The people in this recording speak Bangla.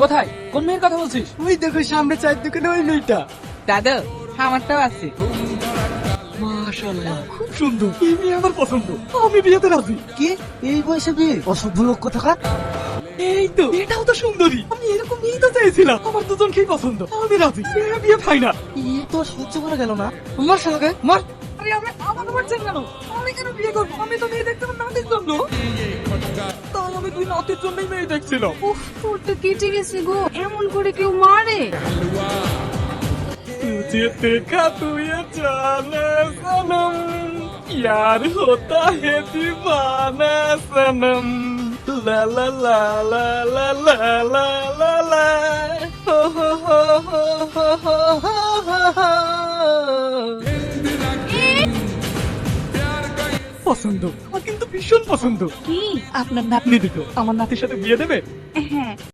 কোথায়? কোন মেয়ের কথা বলছিস? ওই দেখো সামনে চায়ের দোকানে ওই মেয়েটা। দাদা, আমারটাও আছে। মাশাআল্লাহ, খুব সুন্দর। এই মেয়ে আমার পছন্দ, আমি বিয়েতে রাজি। কি এই বয়সে বিয়ে? অসভ্য লোক কোথাকার। এই তো, এটাও তো সুন্দরী। আমি এরকম মেয়েই তো চাইছিলাম। আমার দুজনকেই পছন্দ, আমি রাজি। বিয়ে ফাইনাল। এই তো সহ্য করা গেল না। মার শালাকে মার। আরে আমি আমার মারছেন কেন? আমি কেন বিয়ে করবো? আমি তো মেয়ে দেখতে আমার নাতির জন্য। তাও আমি তুই নাতির জন্যই মেয়ে দেখছিলাম। উফ, তোর তো কেটে গেছে গো। এমন করে কেউ মারে? तुझे देखा तू ये जाने सनम, यार होता है दीवाना सनम, ला ला ला ला ला ला ला ला ला, हो हो हो हो हो हो हो हो। পছন্দ, আমার কিন্তু ভীষণ পছন্দ। কি? আপনার নাতনি দুটো আমার নাতির সাথে বিয়ে দেবে? হ্যাঁ।